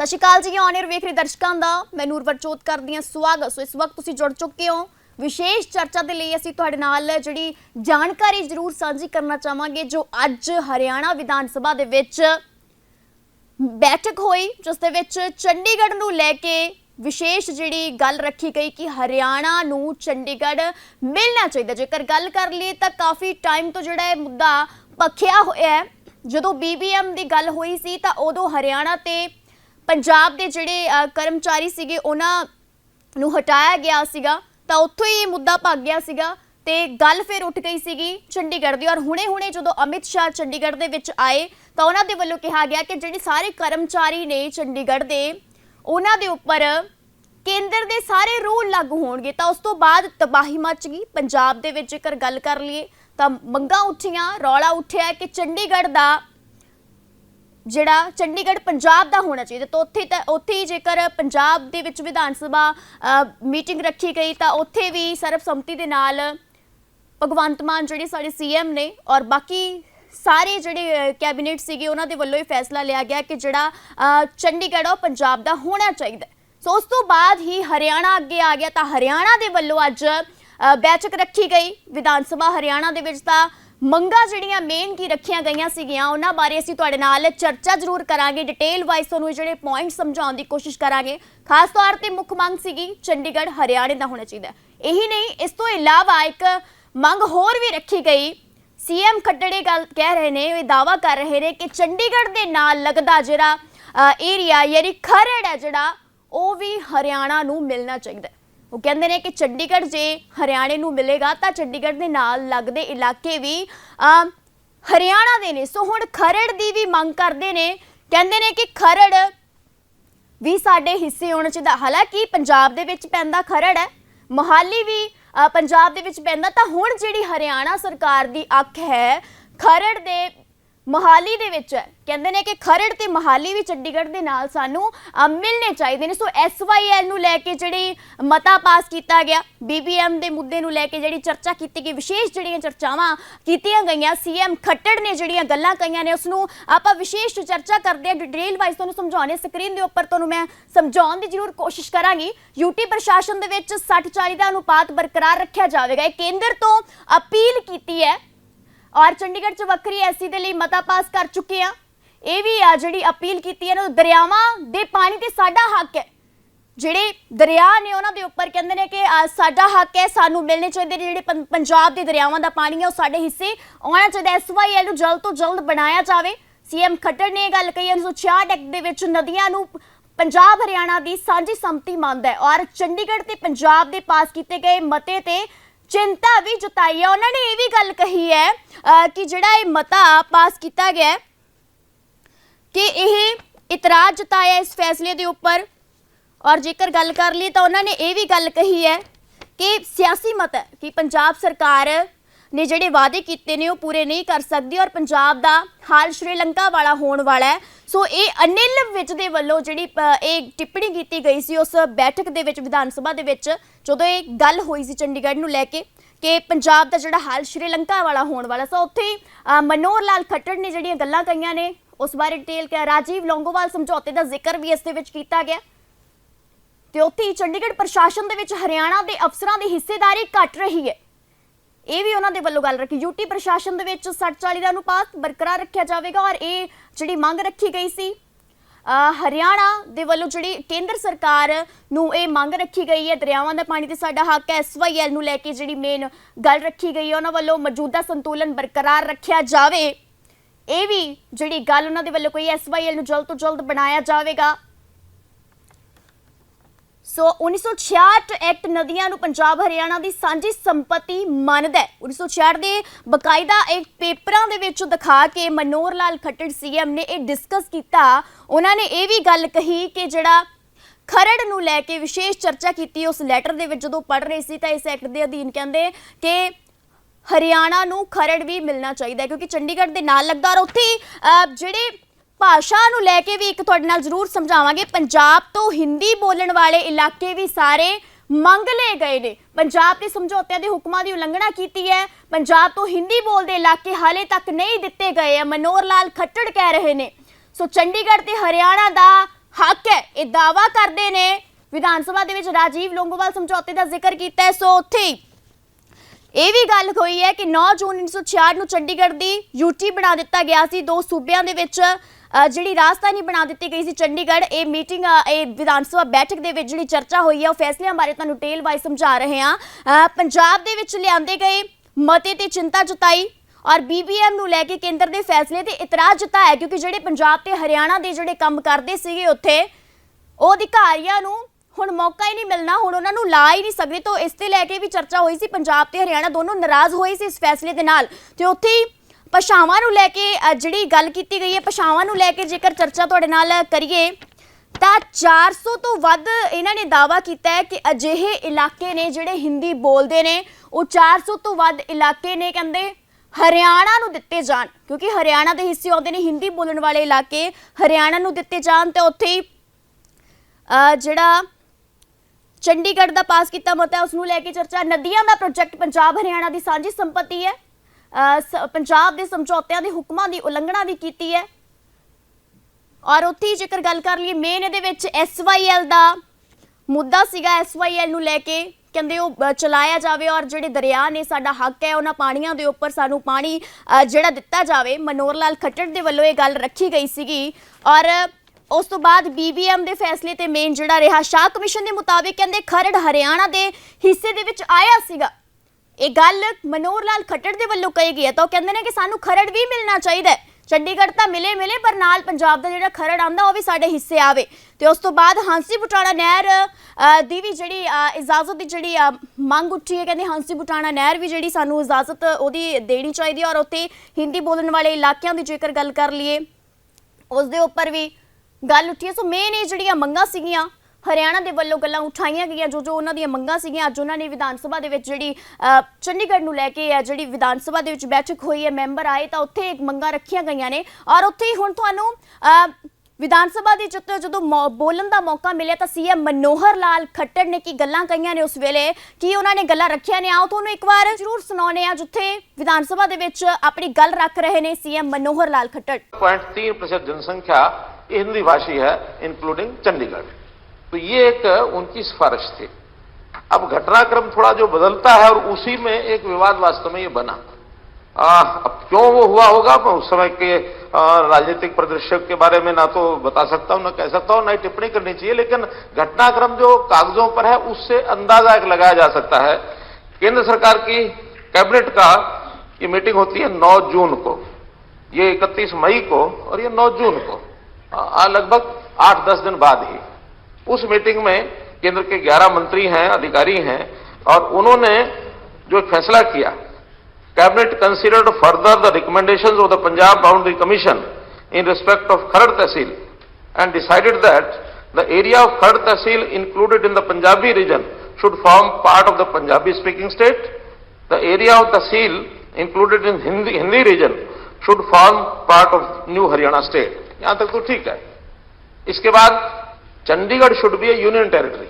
सत श्री अकाल जी। On air वेख रहे दर्शकों का मैं नूरवरजोत करदी हां स्वागत। सो इस वक्त तुसीं जुड़ चुके हो विशेष चर्चा के लिए असीं तुहाडे नाल जिहड़ी जानकारी जरूर साझी करना चाहांगे जो अज हरियाणा विधान सभा दे विच बैठक हुई जिस दे विच चंडीगढ़ नूं लैके विशेष जिहड़ी गल रखी गई कि हरियाणा नूं चंडीगढ़ मिलना चाहिए। जेकर गल कर लिए तो काफ़ी टाइम तो जिहड़ा मुद्दा पखिया होया है। जदों BBM की गल हुई सी तां उदों हरियाणा ते पंजाब के जिहड़े कर्मचारी सीगे उन्हां नूं हटाया गया सीगा तां उत्थों ही मुद्दा भग गया सीगा ते गल फिर उठ गई सीगी चंडीगढ़ दी। और हुणे जदों अमित शाह चंडीगढ़ दे विच आए तां उन्हां दे वल्लों कहा गया कि जिहड़े सारे कर्मचारी ने चंडीगढ़ दे उन्हां दे उपर केंद्र दे सारे रूल लागू होणगे। तां उस तों बाद तबाही मच गई पंजाब दे विच। जेकर गल कर लईए तां मंगां उठियां, रौला उठिया कि चंडीगढ़ दा जिहड़ा चंडीगढ़ पंजाब दा होना चाहिए। तो उत्थे ही जेकर पंजाब दे विच विधान सभा मीटिंग रखी गई तां उत्थे भी सर्बसम्मति दे नाल भगवंत मान जिहड़े साडे CM ने और बाकी सारे जिहड़े कैबिनेट सीगे उन्हां दे वल्लों ही फैसला लिया गया कि जिहड़ा चंडीगढ़ आ पंजाब दा होना चाहिए। सो उस तो बाद ही हरियाणा अगे आ गया तां हरियाणा दे वल्लों अज बैठक रखी गई विधान सभा हरियाणा दे विच। तां मंगां जिहड़ियां मेन की रखियां गईयां सीगियां उन्हां बारे असीं तुहाडे नाल चर्चा जरूर करांगे। डिटेल वाइज तुहानूं जिहड़े पॉइंट समझाउण दी कोशिश करांगे। खास तौर ते मुख मंग सीगी चंडीगढ़ हरियाणे दा होना चाहिए। यही नहीं, इस तो इलावा एक मंग होर भी रखी गई। CM खट्टर गल कह रहे ने, ये दावा कर रहे ने कि चंडीगढ़ दे नाल लगदा जिहड़ा एरिया यानी खरड़ है जिहड़ा वो भी हरियाणा नूं मिलना चाहिए। वो कहते हैं कि चंडीगढ़ जे हरियाणे नूं मिलेगा तो चंडीगढ़ के नाल लगदे इलाके भी हरियाणा दे ने। सो हुण खरड़ दी भी मंग करते हैं, कहते हैं कि खरड़ भी साडे हिस्से होना चाहिए। हालांकि पंजाब दे विच पैंदा खरड़ है, मोहाली भी पंजाब दे विच पैंदा। तां हुण जिहड़ी हरियाणा सरकार दी अख है खरड़ दे मोहाली दे विच है। कहते हैं कि खरड़ ते मोहाली भी चंडीगढ़ दे नाल सानू मिलने चाहिए ने। सो SYL नूं लैके जिहड़ी मता पास किया गया, BBM दे मुद्दे नूं लैके जिहड़ी चर्चा की गई, विशेष जिहड़ियां चर्चावां कीतियां गईयां CM खट्टर ने जिहड़ियां गल्लां कईयां ने उसनूं आपां विशेष चर्चा करदे हां। डिटेल वाइज तुहानूं समझाउने स्क्रीन दे उपर तुहानूं मैं समझाउण दी जरूर कोशिश करांगी। UT प्रशासन दे विच 60-40 दा अनुपात बरकरार रखिया जावेगा। केंद्र तो अपील कीती है और चंडीगढ़ च वक्री SC दे लई मता पास कर चुके हैं। ये भी जिहड़ी अपील कीती है दरियावां दे पानी ते साडा हक है। जिहड़े दरिया ने उन्हां दे उपर कहंदे ने कि साडा हक है, सानू मिलने चाहिए। जिहड़े पंजाब दे दरियावां दा पानी है वो साडे हिस्से आउणा चाहिए। SYL नूं जल्द तो जल्द बनाया जावे। CM खट्टर ने यह गल कही। 1966 एक्ट दे विच नदियां नूं पंजाब हरियाणा दी सांझी संमति मंनदा है और चंडीगढ़ ते पंजाब दे पास कीते गए मते ते चिंता भी जताई है। उन्होंने ये भी गल कही है कि जिहड़ा ये मता पास किया गया कि यह इतराज जताया इस फैसले के उपर। और जेकर गल कर ली तो उन्होंने ये भी गल कही है कि सियासी मत है कि पंजाब सरकार ने जिहड़े वादे किए ने वो पूरे नहीं कर सकती और पंजाब का हाल श्रीलंका वाला होने वाला है। सो ये अनिल विज दे वल्लों जिहड़ी एक टिप्पणी की गई सी उस बैठक दे विच विधान सभा दे विच जदों ये गल हुई सी चंडीगढ़ नूं लैके कि पंजाब का जिहड़ा हाल श्रीलंका वाला होने वाला। सो उत्थे ही मनोहर लाल खट्टर ने जिहड़ियां गल्लां कईयां ने उस बारे डिटेल क्या राजीव लौंगोवाल समझौते का जिक्र भी इस दे विच कीता गया। ते उत्थे ही चंडीगढ़ प्रशासन दे विच हरियाणा के अफसरां की हिस्सेदारी घट रही है। ये भी उन्होंने वल्लों गल रखी। UT प्रशासन दे विच 60-40 का अनुपात बरकरार रखा जाएगा और ये जिहड़ी मंग रखी गई सी हरियाणा दे वल्लों जिहड़ी केंद्र सरकार नूं ये मंग रखी गई है दरियावां दा पानी ते साडा हक है। SYL नूं लैके जिहड़ी मेन गल रखी गई है उन्हां वल्लों मौजूदा संतुलन बरकरार रखा जाए। ये भी जिहड़ी गल उन्हां दे वल्लों कोई SYL नूं जल्द तो जल्द बनाया जाएगा। सो 1966 एक्ट नदियां नूं पंजाब हरियाणा की सांझी संपत्ति मानदा है। 1966 के बकायदा एक पेपरां दे विच दिखा के मनोहर लाल खट्टर CM ने यह डिस्कस किया। उन्होंने ये भी गल कही कि जिहड़ा खरड़ नूं लैके विशेष चर्चा की उस लैटर दे विच जदों पढ़ रहे सी तां इस एक्ट के अधीन कहंदे कि हरियाणा नूं खरड़ भी मिलना चाहिए क्योंकि चंडीगढ़ के नाल लगदा। और उत्थे जिहड़े भाषा नूं लैके भी एक तुहाडे नाल जरूर समझावांगे। पंजाब तो हिंदी बोलण वाले इलाके भी सारे मंग ले गए ने। पंजाब के समझौतियां दे हुक्मां की उलंघना की है। पंजाब तो हिंदी बोलते इलाके हाले तक नहीं दिते गए। मनोहर लाल खट्टर कह रहे ने। सो चंडीगढ़ ते हरियाणा का हक है ਇਹ ਦਾਵਾ ਕਰਦੇ ਨੇ ਵਿਧਾਨ ਸਭਾ ਦੇ ਵਿੱਚ ਰਾਜੀਵ ਲੋਂਗੋਵਾਲ ਸਮਝੌਤੇ ਦਾ ਜ਼ਿਕਰ ਕੀਤਾ ਹੈ। ਸੋ ਉੱਥੇ ਇਹ ਵੀ ਗੱਲ ਹੋਈ ਹੈ ਕਿ 9 ਜੂਨ 1966 ਨੂੰ ਚੰਡੀਗੜ੍ਹ ਦੀ यूटी ਬਣਾ ਦਿੱਤਾ ਗਿਆ ਸੀ। ਦੋ ਸੂਬਿਆਂ ਦੇ ਵਿੱਚ ਜਿਹੜੀ ਰਾਜਧਾਨੀ ਬਣਾ ਦਿੱਤੀ ਗਈ ਸੀ ਚੰਡੀਗੜ੍ਹ। ਇਹ ਮੀਟਿੰਗ ਇਹ ਵਿਧਾਨ ਸਭਾ ਬੈਠਕ ਦੇ ਵਿੱਚ ਜਿਹੜੀ ਚਰਚਾ ਹੋਈ ਹੈ ਉਹ ਫੈਸਲਿਆਂ ਬਾਰੇ ਤੁਹਾਨੂੰ ਡਿਟੇਲ ਵਾਈਜ਼ ਸਮਝਾ ਰਹੇ ਹਾਂ। ਪੰਜਾਬ ਦੇ ਵਿੱਚ ਲਿਆਂਦੇ ਗਏ ਮਤੇ ਤੇ ਚਿੰਤਾ ਜਤਾਈ और BBM ਨੂੰ ਲੈ ਕੇ ਕੇਂਦਰ ਦੇ ਫੈਸਲੇ ਤੇ ਇਤਰਾਜ਼ ਜਤਾਇਆ, ਕਿਉਂਕਿ ਜਿਹੜੇ ਪੰਜਾਬ ਤੇ ਹਰਿਆਣਾ ਦੇ ਜਿਹੜੇ ਕੰਮ ਕਰਦੇ ਸੀਗੇ ਉੱਥੇ ਉਹ ਅਧਿਕਾਰੀਆਂ ਨੂੰ ਹੁਣ ਮੌਕਾ ਹੀ ਨਹੀਂ ਮਿਲਣਾ, ਹੁਣ ਉਹਨਾਂ ਨੂੰ ਲਾ ਹੀ ਨਹੀਂ ਸਕਦੇ। ਤਾਂ ਇਸ ਤੇ ਲੈ ਕੇ ਵੀ ਚਰਚਾ ਹੋਈ ਸੀ। ਪੰਜਾਬ ਤੇ ਹਰਿਆਣਾ ਦੋਨੋਂ ਨਾਰਾਜ਼ ਹੋਏ ਸੀ ਇਸ ਫੈਸਲੇ ਦੇ ਨਾਲ। ਤੇ ਉੱਥੇ ਹੀ ਭਾਸ਼ਾਵਾਂ ਨੂੰ ਲੈ ਕੇ ਜਿਹੜੀ ਗੱਲ ਕੀਤੀ ਗਈ ਹੈ, ਭਾਸ਼ਾਵਾਂ ਨੂੰ ਲੈ ਕੇ ਜੇਕਰ ਚਰਚਾ ਤੁਹਾਡੇ ਨਾਲ ਕਰੀਏ ਤਾਂ 400 ਤੋਂ ਵੱਧ ਇਹਨਾਂ ਨੇ ਦਾਅਵਾ ਕੀਤਾ ਹੈ ਕਿ ਅਜਿਹੇ ਇਲਾਕੇ ਨੇ ਜਿਹੜੇ ਹਿੰਦੀ ਬੋਲਦੇ ਨੇ, ਉਹ 400 ਤੋਂ ਵੱਧ ਇਲਾਕੇ ਨੇ ਕਹਿੰਦੇ ਹਰਿਆਣਾ ਨੂੰ ਦਿੱਤੇ ਜਾਣ, ਕਿਉਂਕਿ ਹਰਿਆਣਾ ਦੇ ਹਿੱਸੇ ਆਉਂਦੇ ਨੇ ਹਿੰਦੀ ਬੋਲਣ ਵਾਲੇ ਇਲਾਕੇ, ਹਰਿਆਣਾ ਨੂੰ ਦਿੱਤੇ ਜਾਣ। ਤੇ ਉੱਥੇ ਹੀ ਜਿਹੜਾ ਚੰਡੀਗੜ੍ਹ ਦਾ ਪਾਸ ਕੀਤਾ ਮਤਾ ਹੈ ਉਸ ਨੂੰ ਲੈ ਕੇ ਚਰਚਾ। ਨਦੀਆਂ ਦਾ ਪ੍ਰੋਜੈਕਟ ਪੰਜਾਬ ਹਰਿਆਣਾ ਦੀ ਸਾਂਝੀ ਸੰਪत्ति ਹੈ। ਪੰਜਾਬ ਦੇ ਸਮਝੌਤਿਆਂ ਦੇ ਹੁਕਮਾਂ ਦੀ ਉਲੰਘਣਾ ਵੀ ਕੀਤੀ ਹੈ। ਔਰ ਉੱਥੇ ਹੀ ਜੇਕਰ ਗੱਲ ਕਰ ਲਈਏ ਮੇਨ ਇਹਦੇ ਵਿੱਚ SYL ਦਾ ਮੁੱਦਾ ਸੀਗਾ। SYL ਨੂੰ ਲੈ ਕੇ ਕਹਿੰਦੇ ਉਹ ਚਲਾਇਆ ਜਾਵੇ ਔਰ ਜਿਹੜੇ ਦਰਿਆ ਨੇ ਸਾਡਾ ਹੱਕ ਹੈ ਉਹਨਾਂ ਪਾਣੀਆਂ ਦੇ ਉੱਪਰ ਸਾਨੂੰ ਪਾਣੀ ਜਿਹੜਾ ਦਿੱਤਾ ਜਾਵੇ। ਮਨੋਹਰ ਲਾਲ ਖੱਟੜ ਦੇ ਵੱਲੋਂ ਇਹ ਗੱਲ ਰੱਖੀ ਗਈ ਸੀਗੀ। ਔਰ ਉਸ ਤੋਂ ਬਾਅਦ BBM ਦੇ ਫੈਸਲੇ ਤੇ ਮੇਨ ਜਿਹੜਾ ਰਿਹਾ ਸ਼ਾਹ ਕਮਿਸ਼ਨ ਦੇ ਮੁਤਾबिक ਕਹਿੰਦੇ ਖਰੜ ਹਰਿਆਣਾ ਦੇ ਹਿੱਸੇ ਦੇ ਵਿੱਚ ਆਇਆ ਸੀਗਾ। ਇਹ ਗੱਲ ਮਨੋਹਰ ਲਾਲ ਖੱਟੜ ਦੇ ਵੱਲੋਂ ਕਹੀ ਗਈ ਹੈ। ਤਾਂ ਉਹ ਕਹਿੰਦੇ ਨੇ ਕਿ ਸਾਨੂੰ ਖਰੜ ਵੀ ਮਿਲਣਾ ਚਾਹੀਦਾ ਹੈ। ਚੰਡੀਗੜ੍ਹ ਤਾਂ ਮਿਲੇ ਪਰ ਨਾਲ ਪੰਜਾਬ ਦਾ ਜਿਹੜਾ ਖਰੜ ਆਂਦਾ ਉਹ ਵੀ ਸਾਡੇ ਹਿੱਸੇ ਆਵੇ। ਤੇ ਉਸ ਤੋਂ ਬਾਅਦ ਹਾਂਸੀ ਬੁਟਾਣਾ ਨਹਿਰ ਦੀ ਵੀ ਜਿਹੜੀ ਇਜਾਜ਼ਤ ਦੀ ਜਿਹੜੀ ਮੰਗ ਉੱਠੀ ਹੈ। ਕਹਿੰਦੇ ਹਾਂਸੀ ਬੁਟਾਣਾ ਨਹਿਰ ਵੀ ਜਿਹੜੀ ਸਾਨੂੰ ਇਜਾਜ਼ਤ ਉਹਦੀ ਦੇਣੀ ਚਾਹੀਦੀ ਹੈ। ਔਰ ਉੱਥੇ ਹਿੰਦੀ ਬੋਲਣ ਵਾਲੇ ਇਲਾਕਿਆਂ ਦੀ ਜੇਕਰ ਗੱਲ ਕਰ ਲਈਏ ਉਸ ਦੇ ਉੱਪਰ ਵੀ ਗੱਲ ਉੱਠੀ ਹੈ। ਸੋ ਮੇਨ ਇਹ ਜਿਹੜੀਆਂ ਮੰਗਾਂ ਸੀਗੀਆਂ ਹਰਿਆਣਾ ਦੇ ਵੱਲੋਂ ਗੱਲਾਂ ਉਠਾਈਆਂ ਗਈਆਂ, ਜੋ ਉਹਨਾਂ ਦੀਆਂ ਮੰਗਾਂ ਸੀਗੀਆਂ। ਅੱਜ ਉਹਨਾਂ ਨੇ ਵਿਧਾਨ ਸਭਾ ਦੇ ਵਿੱਚ ਜਿਹੜੀ ਚੰਡੀਗੜ੍ਹ ਨੂੰ ਲੈ ਕੇ ਜਿਹੜੀ ਵਿਧਾਨ ਸਭਾ ਦੇ ਵਿੱਚ ਬੈਠਕ ਹੋਈ ਹੈ, ਮੈਂਬਰ ਆਏ ਤਾਂ ਉੱਥੇ ਮੰਗਾਂ ਰੱਖੀਆਂ ਗਈਆਂ ਨੇ। ਔਰ ਉੱਥੇ ਹੀ ਹੁਣ ਤੁਹਾਨੂੰ ਵਿਧਾਨ ਸਭਾ ਦੀ ਜਦੋਂ ਬੋਲਣ ਦਾ ਮੌਕਾ ਮਿਲਿਆ ਤਾਂ CM ਮਨੋਹਰ ਲਾਲ ਖੱਟੜ ਨੇ ਕੀ ਗੱਲਾਂ ਕਹੀਆਂ ਨੇ ਉਸ ਵੇਲੇ, ਕੀ ਉਹਨਾਂ ਨੇ ਗੱਲਾਂ ਰੱਖੀਆਂ ਨੇ, ਆਓ ਤੁਹਾਨੂੰ ਇੱਕ ਵਾਰ ਜ਼ਰੂਰ ਸੁਣਾਉਂਦੇ ਆ ਜਿੱਥੇ ਵਿਧਾਨ ਸਭਾ ਦੇ ਵਿੱਚ ਆਪਣੀ ਗੱਲ ਰੱਖ ਰਹੇ ਨੇ CM ਮਨੋਹਰ ਲਾਲ ਖੱਟੜ। 0.3% जनसंख्या हिंदी भाषी है इंक्लूडिंग चंडीगढ़। तो ये एक उनकी सिफारिश थी। अब घटनाक्रम थोड़ा जो बदलता है और उसी में एक विवाद वास्तव में ये बना। अब क्यों वो हुआ होगा मैं उस समय के राजनीतिक परिदृश्य के बारे में ना तो बता सकता हूं, ना कह सकता हूं, ना ही टिप्पणी करनी चाहिए। लेकिन घटनाक्रम जो कागजों पर है उससे अंदाजा एक लगाया जा सकता है। केंद्र सरकार की कैबिनेट का ये मीटिंग होती है 9 जून को, ये 31 मई को और ये 9 जून को, लगभग 8-10 दिन बाद ही। उस मीटिंग में केंद्र के 11 मंत्री हैं, अधिकारी हैं, और उन्होंने जो एक फैसला किया, cabinet considered further the recommendations of the Punjab boundary commission in respect of Kharar tehsil and decided that the area of Kharar tehsil included in the Punjabi region should form part of the Punjabi speaking state. The area of tehsil included in Hindi region should form part of new Haryana state. यहां तक तो ठीक है। इसके बाद Chandigarh should be a union territory,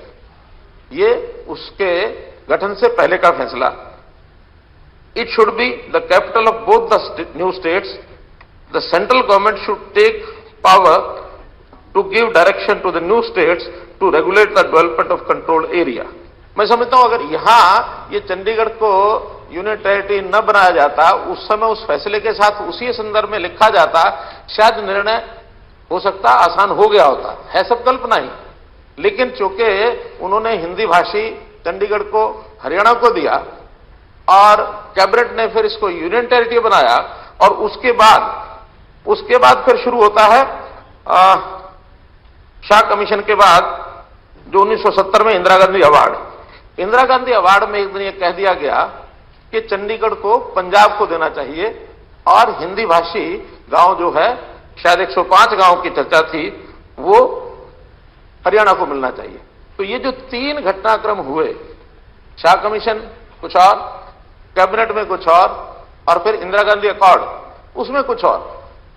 ये उसके गठन से पहले का फैसला। It should be the capital of both the new states. The central government should take power to give direction to the new states to regulate the development of control area. मैं समझता हूं अगर यहां ये चंडीगढ़ को यूनियन टेरिटरी न बनाया जाता, उस समय उस फैसले के साथ उसी संदर्भ में लिखा जाता, शायद निर्णय हो सकता आसान हो गया होता। है सब कल्पना ही। लेकिन चूंकि उन्होंने हिंदी भाषी चंडीगढ़ को हरियाणा को दिया और कैबिनेट ने फिर इसको यूनियन टेरिटरी बनाया, और उसके बाद फिर शुरू होता है शाह कमीशन के बाद जो 1970 में इंदिरा गांधी अवार्ड। इंदिरा गांधी अवार्ड में एक दिन यह कह दिया गया कि चंडीगढ़ को पंजाब को देना चाहिए और हिंदी भाषी गांव जो है, शायद 105 गांव की चर्चा थी, वो हरियाणा को मिलना चाहिए। तो ये जो 3 घटनाक्रम हुए, शाह कमीशन कुछ और, कैबिनेट में कुछ और फिर इंदिरा गांधी अकॉर्ड उसमें कुछ और,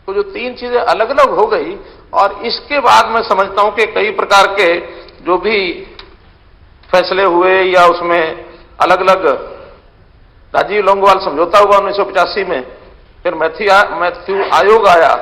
तो जो 3 चीजें अलग अलग हो गई। और इसके बाद मैं समझता हूं कि कई प्रकार के जो भी फैसले हुए या उसमें अलग अलग, राजीव लोंगोवाल समझौता हुआ 1985 में, फिर मैथ्यू आयोग आया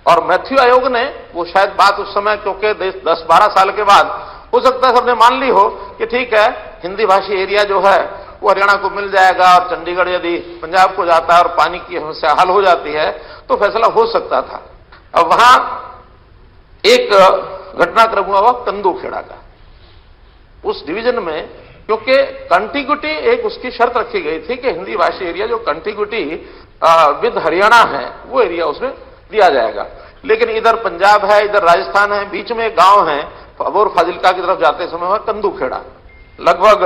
और मैथ्यू आयोग ने वो शायद बात उस समय, क्योंकि 10-12 साल के बाद हो सकता है सबने मान ली हो कि ठीक है हिंदी भाषी एरिया जो है वो हरियाणा को मिल जाएगा, और चंडीगढ़ यदि पंजाब को जाता है और पानी की समस्या हल हो जाती है तो फैसला हो सकता था। अब वहां एक घटनाक्रम हुआ हुआ कंदूखेड़ा का, उस डिवीजन में, क्योंकि कंटिग्यूटी एक उसकी शर्त रखी गई थी कि हिंदी भाषी एरिया जो कंटिग्यूटी विद हरियाणा है वो एरिया उसमें दिया जाएगा। लेकिन इधर पंजाब है, इधर राजस्थान है, बीच में एक गांव है और फाजिल्का की तरफ जाते समय हुआ कंदूखेड़ा, लगभग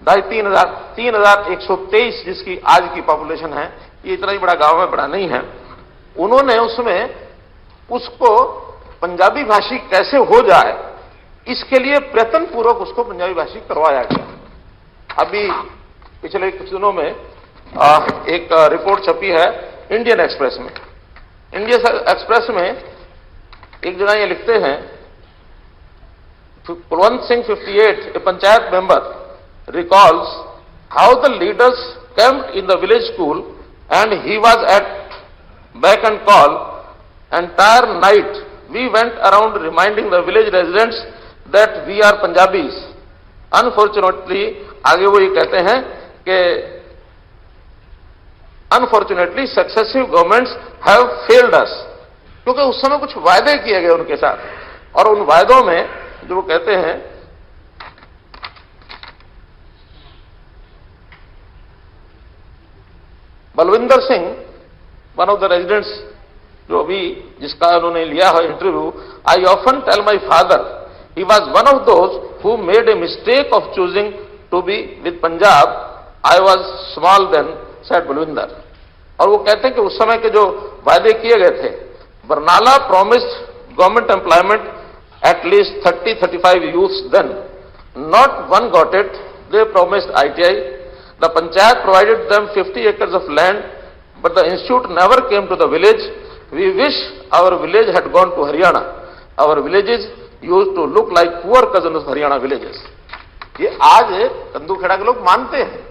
3,123 जिसकी आज की पॉपुलेशन है, ये इतना ही बड़ा गांव है, बड़ा नहीं है। उन्होंने उसमें उसको पंजाबी भाषी कैसे हो जाए इसके लिए प्रयत्न पूर्वक उसको पंजाबी भाषी करवाया गया। अभी पिछले कुछ दिनों में एक रिपोर्ट छपी है इंडियन एक्सप्रेस में। इंडियन एक्सप्रेस में एक जगह ये लिखते हैं, Kulwant Singh 58, a panchayat member, recalls how the leaders camped in the village school and he was at beck and call. Entire night we went around reminding the village residents that we are Punjabis. Unfortunately, आगे वो ये कहते हैं कि Unfortunately, successive governments have failed us. क्योंकि उस समय कुछ वायदे किए गए उनके साथ, और उन वायदों में जो वो कहते हैं Balwinder Singh, one of the residents जो अभी जिसका उन्होंने लिया है interview, I often tell my father he was one of those who made a mistake of choosing to be with Punjab, I was small then, said Balwinder. और वो कहते हैं कि उस समय के जो वायदे किए गए थे, Barnala promised government employment at least 30-35 youths then. Not one got it. They promised ITI. The panchayat provided them 50 acres of land, but the institute never came to the village. We wish our village had gone to Haryana. Our villages used to look like poor cousins of Haryana villages. ये आज कंदूखेड़ा के लोग मानते हैं,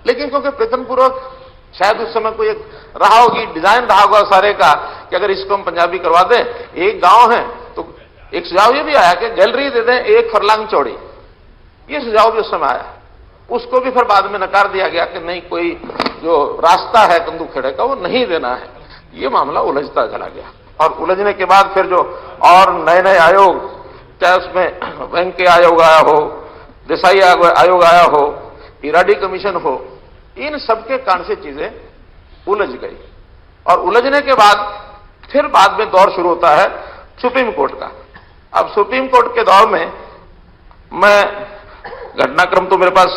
लेकिन क्योंकि प्रयत्नपूर्वक शायद उस समय कोई एक रहा होगी, डिजाइन रहा होगा सारे का कि अगर इसको हम पंजाबी करवा दें, एक गांव है तो एक सुझाव ये भी आया कि गैलरी दे दें 1 फरलांग चौड़ी, ये सुझाव भी उस समय आया। उसको भी फिर बाद में नकार दिया गया कि नहीं, कोई जो रास्ता है कंदूखेड़े का वो नहीं देना है। ये मामला उलझता चला गया, और उलझने के बाद फिर जो और नए नए आयोग, चाहे उसमें वेंकैया आयोग आया हो, देसाई आयोग आया हो, इराडी कमीशन हो, इन सबके कारण से चीजें उलझ गई। और उलझने के बाद फिर बाद में दौर शुरू होता है सुप्रीम कोर्ट का। अब सुप्रीम कोर्ट के दौर में मैं घटनाक्रम तो मेरे पास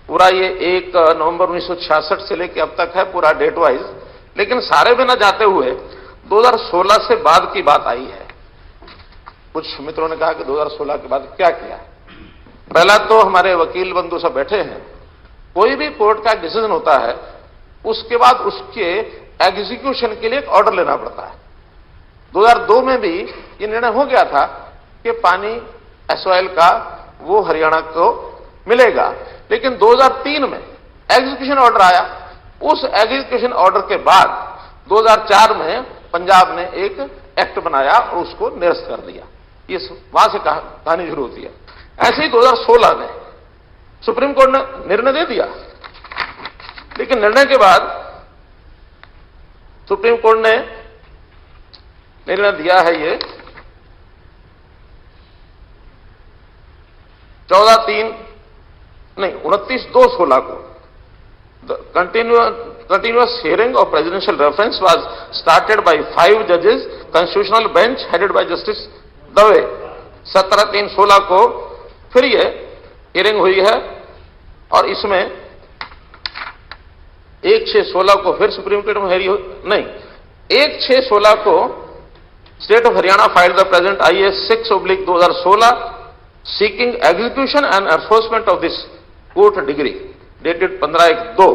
पूरा ये 1 नवंबर 1966 से लेकर अब तक है पूरा डेट वाइज, लेकिन सारे में न जाते हुए 2016 से बाद की बात आई है। कुछ मित्रों ने कहा कि 2016 के बाद क्या किया। पहला तो हमारे वकील बंधु सब बैठे हैं, कोई भी कोर्ट का डिसीजन होता है उसके बाद उसके एग्जीक्यूशन के लिए एक ऑर्डर लेना पड़ता है। 2002 में भी ये निर्णय हो गया था कि पानी एसवाइल का वो हरियाणा को मिलेगा, लेकिन 2003 में एग्जीक्यूशन ऑर्डर आया। उस एग्जीक्यूशन ऑर्डर के बाद 2004 में पंजाब ने एक एक्ट बनाया और उसको निरस्त कर दिया। ये वहां से कहानी शुरू होती है। ऐसे ही 2016 में सुप्रीम कोर्ट ने निर्णय दे दिया, लेकिन निर्णय के बाद सुप्रीम कोर्ट ने निर्णय दिया है ये 29/2/16 को। The continuous hearing of presidential reference was started by 5 judges, constitutional bench headed by Justice Dave. 17/3/16 को फिर ये हियरिंग हुई है, और इसमें 1/6/16 को फिर सुप्रीम कोर्ट में हेयरिंग नहीं, 1/6/16 को state of Haryana filed the present IAS 6/2016 seeking execution and enforcement of this court degree dated 15/1/2।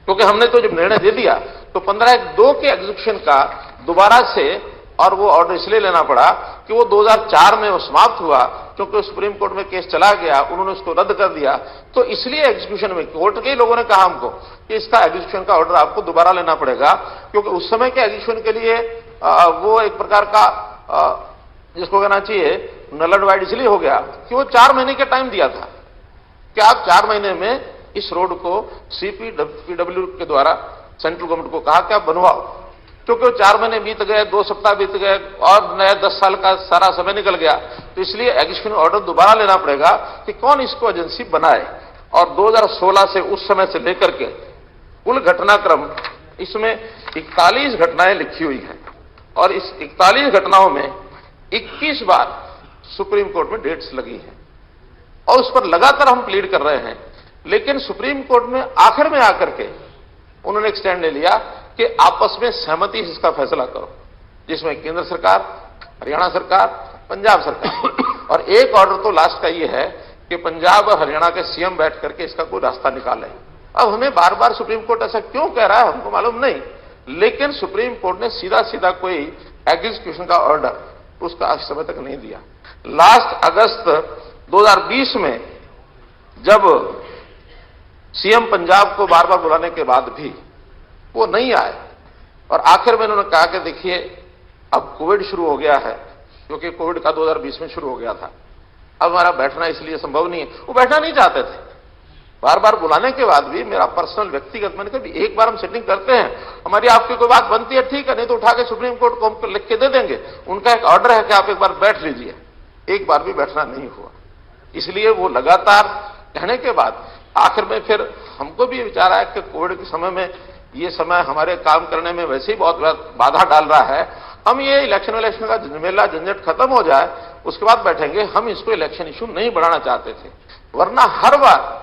क्योंकि हमने तो जब निर्णय दे दिया तो 15/1/2 के एग्जीक्यूशन का दोबारा से, और वो ऑर्डर इसलिए लेना पड़ा कि वो 2004 में वो समाप्त हुआ, क्योंकि सुप्रीम कोर्ट में केस चला गया, उन्होंने उसको रद्द कर दिया। तो इसलिए एग्जीक्यूशन में कोर्ट के लोगों ने कहा हमको कि इसका एग्जीक्यूशन का ऑर्डर आपको दोबारा लेना पड़ेगा, क्योंकि उस समय के एग्जीक्यूशन के लिए वो एक प्रकार का जिसको कहना चाहिए नल एंड वाइड इसलिए हो गया कि वो 4 महीने का टाइम दिया था कि आप 4 महीने में इस रोड को CPWD के द्वारा सेंट्रल गवर्नमेंट को कहा कि आप बनवाओ, क्योंकि 4 महीने बीत गए, 2 सप्ताह बीत गए और नया 10 साल का सारा समय निकल गया, तो इसलिए एग्जीक्यूटिव ऑर्डर दोबारा लेना पड़ेगा कि कौन इसको एजेंसी बनाए। और 2016 से उस समय से लेकर के कुल घटनाक्रम इसमें 41 घटनाएं लिखी हुई हैं और इस 41 घटनाओं में 21 बार सुप्रीम कोर्ट में डेट्स लगी हैं और उस पर लगातार हम प्लीड कर रहे हैं, लेकिन सुप्रीम कोर्ट में आखिर में आकर के उन्होंने एक स्टैंड ले लिया कि आपस में सहमति से इसका फैसला करो, जिसमें केंद्र सरकार, हरियाणा सरकार, पंजाब सरकार और एक ऑर्डर तो लास्ट का ये है कि पंजाब और हरियाणा के सीएम बैठ करके इसका कोई रास्ता निकालें। अब हमें बार बार सुप्रीम कोर्ट ऐसा क्यों कह रहा है हमको मालूम नहीं, लेकिन सुप्रीम कोर्ट ने सीधा सीधा कोई एग्जीक्यूशन का ऑर्डर उसका आज समय तक नहीं दिया। लास्ट अगस्त 2020 में जब सीएम पंजाब को बार बार बुलाने के बाद भी वो नहीं आए और आखिर में उन्होंने कहा कि देखिए अब कोविड शुरू हो गया है, क्योंकि कोविड का 2020 में शुरू हो गया था, अब हमारा बैठना इसलिए संभव नहीं है। वो बैठना नहीं चाहते थे, बार बार बुलाने के बाद भी मेरा पर्सनल व्यक्तिगत मैंने कहा एक बार हम सेटिंग करते हैं, हमारी आपकी कोई बात बनती है ठीक है, नहीं तो उठा के सुप्रीम कोर्ट को हम लिख के दे देंगे, उनका एक ऑर्डर है कि आप एक बार बैठ लीजिए। एक बार भी बैठना नहीं हुआ, इसलिए वो लगातार कहने के बाद आखिर में फिर हमको भी विचार आया कि कोविड के समय में ये समय हमारे काम करने में वैसे ही बहुत बाधा डाल रहा है, हम ये इलेक्शन का झमेला झंझट खत्म हो जाए उसके बाद बैठेंगे। हम इसको इलेक्शन इशू नहीं बढ़ाना चाहते थे, वरना हर बार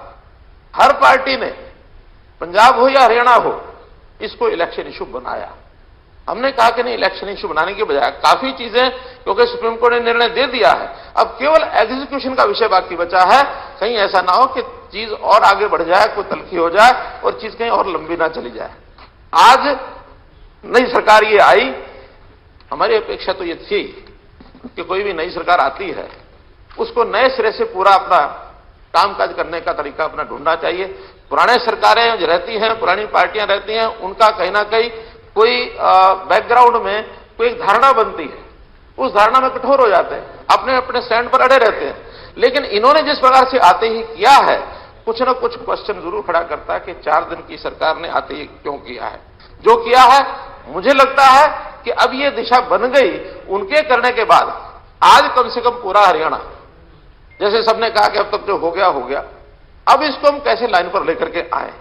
हर पार्टी ने पंजाब हो या हरियाणा हो इसको इलेक्शन इशू बनाया। हमने कहा कि नहीं, इलेक्शन इशू बनाने के बजाय काफी चीजें, क्योंकि सुप्रीम कोर्ट ने निर्णय दे दिया है, अब केवल एग्जीक्यूशन का विषय बाकी बचा है। कहीं ऐसा ना हो कि चीज और आगे बढ़ जाए, कोई तलखी हो जाए और चीज कहीं और लंबी ना चली जाए। आज नई सरकार ये आई, हमारी अपेक्षा तो ये थी कि कोई भी नई सरकार आती है उसको नए सिरे से पूरा अपना कामकाज करने का तरीका अपना ढूंढना चाहिए। पुराने सरकारें जो रहती हैं, पुरानी पार्टियां रहती हैं, उनका कहीं ना कहीं कोई बैकग्राउंड में कोई एक धारणा बनती है, उस धारणा में कठोर हो जाते हैं, अपने अपने स्टैंड पर अड़े रहते हैं। लेकिन इन्होंने जिस प्रकार से आते ही किया है, कुछ ना कुछ क्वेश्चन जरूर खड़ा करता है कि 4 दिन की सरकार ने आते ही क्यों किया है। जो किया है मुझे लगता है कि अब ये दिशा बन गई उनके करने के बाद। आज कम से कम पूरा हरियाणा, जैसे सबने कहा कि अब तक जो हो गया, अब इसको हम कैसे लाइन पर लेकर के आए।